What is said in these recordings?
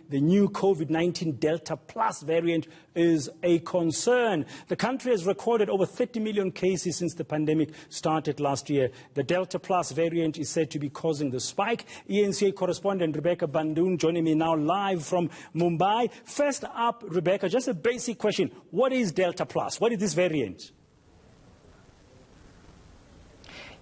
The new COVID-19 Delta Plus variant is a concern. The country has recorded over 30 million cases since the pandemic started last year. The Delta Plus variant is said to be causing the spike. eNCA correspondent Rebecca Bundhun joining me now live from Mumbai. First up, Rebecca, just a basic question. What is Delta Plus? What is this variant?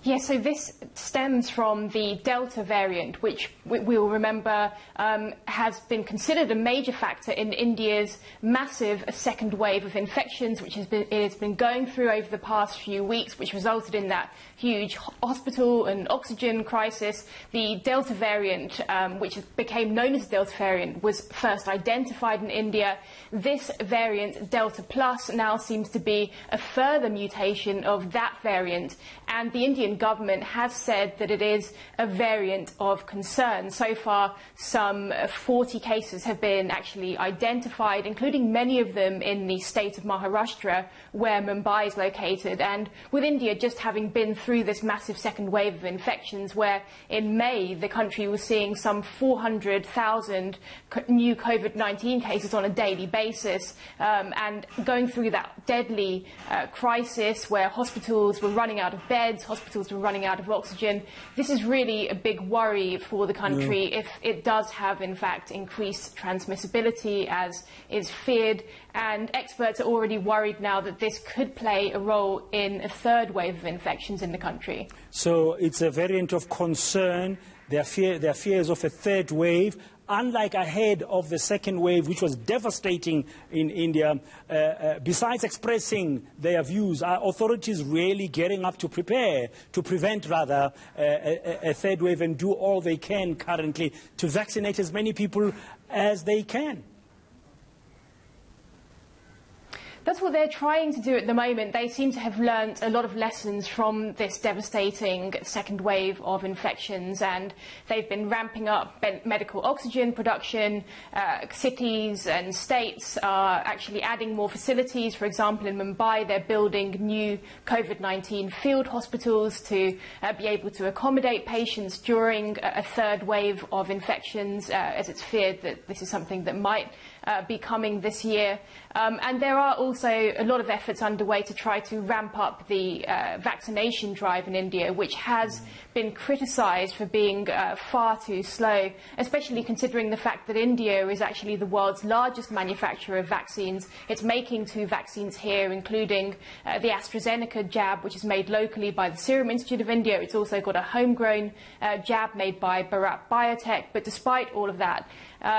Yes, so this stems from the Delta variant, which we will remember has been considered a major factor in India's massive second wave of infections, which it has been going through over the past few weeks, which resulted in that huge hospital and oxygen crisis. The Delta variant, which became known as the Delta variant, was first identified in India. This variant, Delta Plus, now seems to be a further mutation of that variant, and the Indian government has said that it is a variant of concern. So far, some 40 cases have been actually identified, including many of them in the state of Maharashtra, where Mumbai is located. And with India just having been through this massive second wave of infections, where in May the country was seeing some 400,000 new COVID-19 cases on a daily basis, and going through that deadly crisis where hospitals were running out of beds, hospitals were running out of oxygen. This is really a big worry for the country if it does have, in fact, increased transmissibility, as is feared. And experts are already worried now that this could play a role in a third wave of infections in the country. So it's a variant of concern. There are fears of a third wave. Unlike ahead of the second wave, which was devastating in India, besides expressing their views, are authorities really getting up to prevent a third wave, and do all they can currently to vaccinate as many people as they can? That's what they're trying to do at the moment. They seem to have learnt a lot of lessons from this devastating second wave of infections, and they've been ramping up medical oxygen production. Cities and states are actually adding more facilities. For example, in Mumbai, they're building new COVID-19 field hospitals to be able to accommodate patients during a third wave of infections, as it's feared that this is something that might be coming this year. And there are also a lot of efforts underway to try to ramp up the vaccination drive in India, which has been criticised for being far too slow, especially considering the fact that India is actually the world's largest manufacturer of vaccines. It's making 2 vaccines here, including the AstraZeneca jab, which is made locally by the Serum Institute of India. It's also got a homegrown jab made by Bharat Biotech. But despite all of that,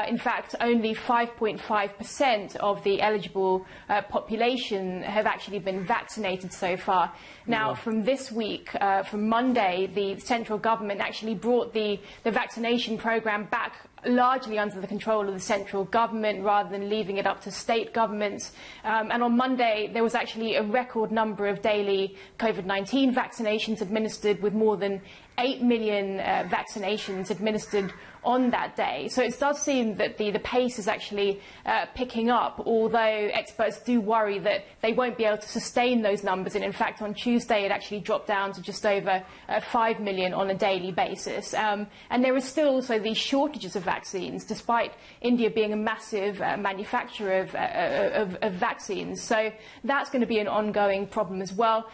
in fact, only 5.5% of the eligible population have actually been vaccinated so far. Now, from this week, from Monday, the central government actually brought the vaccination program back largely under the control of the central government, rather than leaving it up to state governments. And on Monday, there was actually a record number of daily COVID-19 vaccinations administered, with more than 8 million vaccinations administered on that day. So it does seem that the pace is actually picking up, although experts do worry that they won't be able to sustain those numbers. And in fact, on Tuesday, it actually dropped down to just over 5 million on a daily basis. And there is still also these shortages of vaccines, despite India being a massive manufacturer of vaccines. So that's going to be an ongoing problem as well.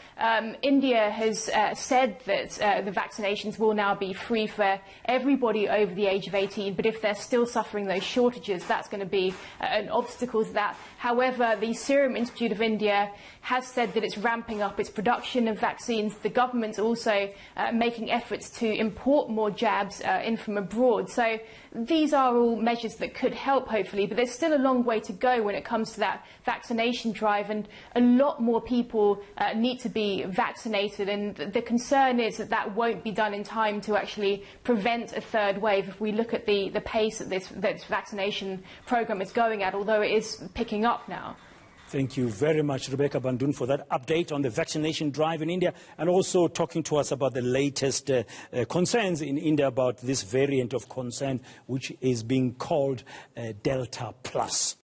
India has said that the vaccinations will now be free for everybody over the age of 18, but if they're still suffering those shortages, that's going to be an obstacle to that. However, the Serum Institute of India has said that it's ramping up its production of vaccines. The government's also making efforts to import more jabs in from abroad. So these are all measures that could help, hopefully, but there's still a long way to go when it comes to that vaccination drive, and a lot more people need to be vaccinated. And the concern is that that won't be done in time to actually prevent a third wave if we look at the pace that this vaccination program is going at, although it is picking up now. Thank you very much, Rebecca Bundhun, for that update on the vaccination drive in India, and also talking to us about the latest concerns in India about this variant of concern, which is being called Delta Plus.